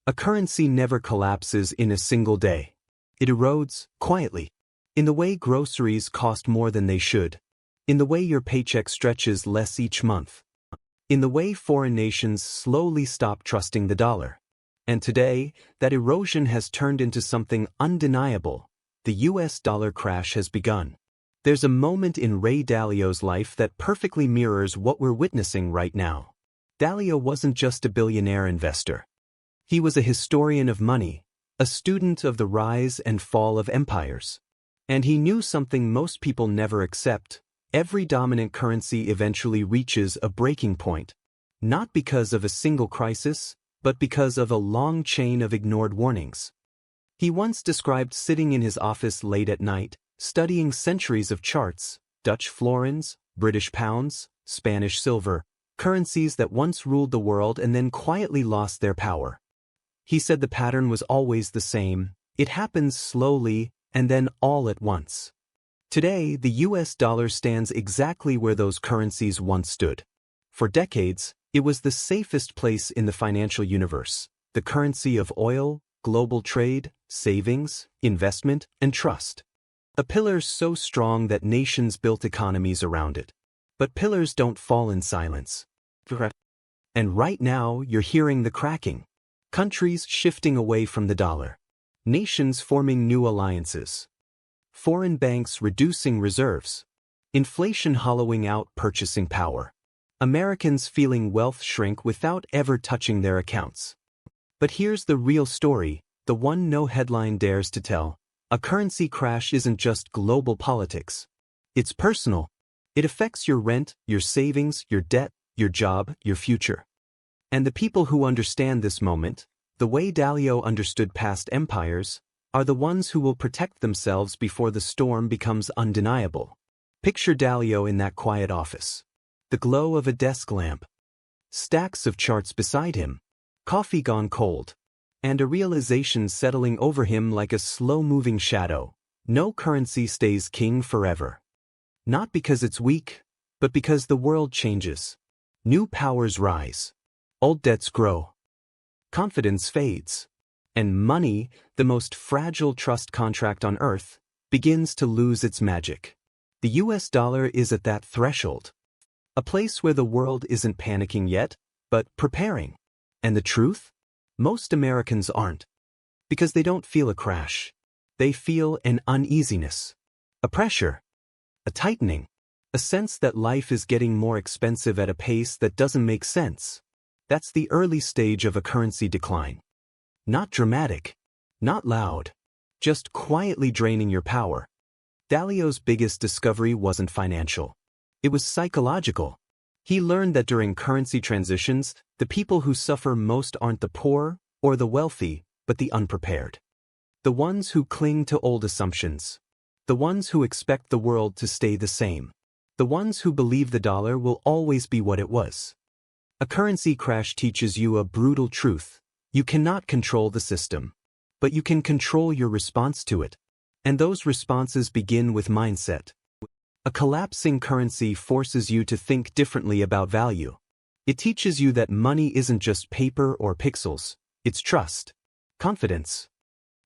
A currency never collapses in a single day. It erodes, quietly. In the way groceries cost more than they should. In the way your paycheck stretches less each month. In the way foreign nations slowly stop trusting the dollar. And today, that erosion has turned into something undeniable. The US dollar crash has begun. There's a moment in Ray Dalio's life that perfectly mirrors what we're witnessing right now. Dalio wasn't just a billionaire investor. He was a historian of money, a student of the rise and fall of empires. And he knew something most people never accept: every dominant currency eventually reaches a breaking point. Not because of a single crisis, but because of a long chain of ignored warnings. He once described sitting in his office late at night, studying centuries of charts, Dutch florins, British pounds, Spanish silver, currencies that once ruled the world and then quietly lost their power. He said the pattern was always the same: it happens slowly and then all at once. Today, the US dollar stands exactly where those currencies once stood. For decades, it was the safest place in the financial universe, the currency of oil, global trade, savings, investment, and trust. A pillar so strong that nations built economies around it. But pillars don't fall in silence. And right now, you're hearing the cracking. Countries shifting away from the dollar. Nations forming new alliances. Foreign banks reducing reserves. Inflation hollowing out purchasing power. Americans feeling wealth shrink without ever touching their accounts. But here's the real story, the one no headline dares to tell. A currency crash isn't just global politics. It's personal. It affects your rent, your savings, your debt, your job, your future. And the people who understand this moment, the way Dalio understood past empires, are the ones who will protect themselves before the storm becomes undeniable. Picture Dalio in that quiet office. The glow of a desk lamp. Stacks of charts beside him. Coffee gone cold. And a realization settling over him like a slow-moving shadow: no currency stays king forever. Not because it's weak, but because the world changes. New powers rise. Old debts grow. Confidence fades. And money, the most fragile trust contract on earth, begins to lose its magic. The US dollar is at that threshold. A place where the world isn't panicking yet, but preparing. And the truth? Most Americans aren't. Because they don't feel a crash. They feel an uneasiness. A pressure. A tightening. A sense that life is getting more expensive at a pace that doesn't make sense. That's the early stage of a currency decline. Not dramatic. Not loud. Just quietly draining your power. Dalio's biggest discovery wasn't financial. It was psychological. He learned that during currency transitions, the people who suffer most aren't the poor or the wealthy, but the unprepared. The ones who cling to old assumptions. The ones who expect the world to stay the same. The ones who believe the dollar will always be what it was. A currency crash teaches you a brutal truth. You cannot control the system, but you can control your response to it. And those responses begin with mindset. A collapsing currency forces you to think differently about value. It teaches you that money isn't just paper or pixels, it's trust, confidence,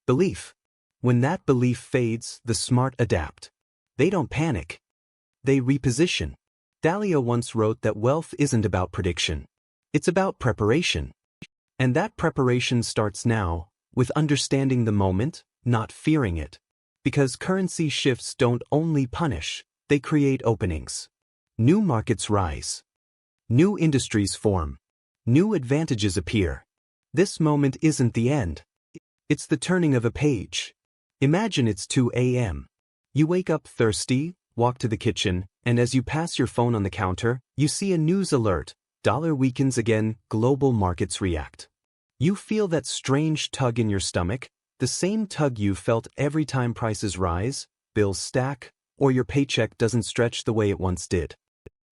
belief. When that belief fades, the smart adapt. They don't panic. They reposition. Dalio once wrote that wealth isn't about prediction. It's about preparation. And that preparation starts now, with understanding the moment, not fearing it. Because currency shifts don't only punish, they create openings. New markets rise. New industries form. New advantages appear. This moment isn't the end. It's the turning of a page. Imagine it's 2 a.m. You wake up thirsty, walk to the kitchen, and as you pass your phone on the counter, you see a news alert: dollar weakens again, global markets react. You feel that strange tug in your stomach, the same tug you felt every time prices rise, bills stack, or your paycheck doesn't stretch the way it once did.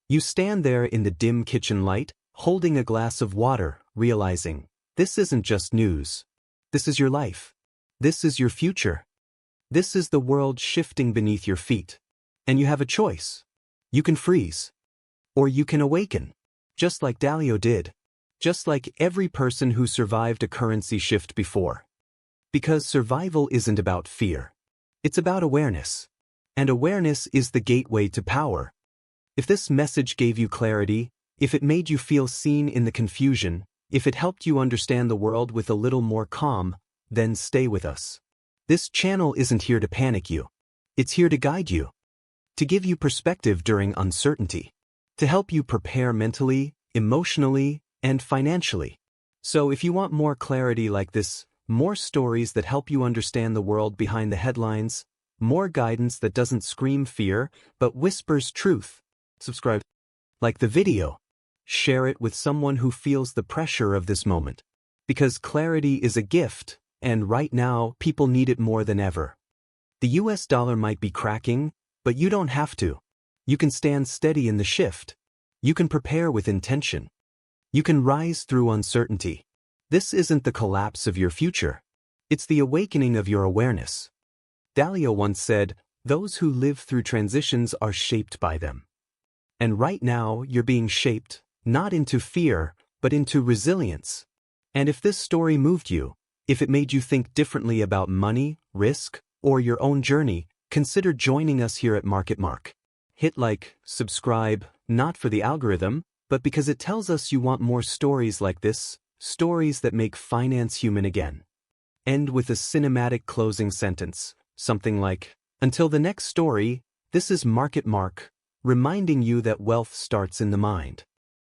You stand there in the dim kitchen light, holding a glass of water, realizing, this isn't just news. This is your life. This is your future. This is the world shifting beneath your feet. And you have a choice. You can freeze. Or you can awaken. Just like Dalio did. just like every person who survived a currency shift before. Because survival isn't about fear. It's about awareness. And awareness is the gateway to power. If this message gave you clarity, if it made you feel seen in the confusion, if it helped you understand the world with a little more calm, then stay with us. This channel isn't here to panic you. It's here to guide you. To give you perspective during uncertainty. To help you prepare mentally, emotionally, and financially. So if you want more clarity like this, more stories that help you understand the world behind the headlines, more guidance that doesn't scream fear, but whispers truth, subscribe, like the video, share it with someone who feels the pressure of this moment. Because clarity is a gift, and right now, people need it more than ever. The US dollar might be cracking, but you don't have to. You can stand steady in the shift. You can prepare with intention. You can rise through uncertainty. This isn't the collapse of your future. It's the awakening of your awareness. Dalio once said, "Those who live through transitions are shaped by them." And right now, you're being shaped, not into fear, but into resilience. And if this story moved you, if it made you think differently about money, risk, or your own journey, consider joining us here at Market Mark. Hit like, subscribe, not for the algorithm, but because it tells us you want more stories like this, stories that make finance human again. End with a cinematic closing sentence, something like, "Until the next story, this is Market Mark, reminding you that wealth starts in the mind."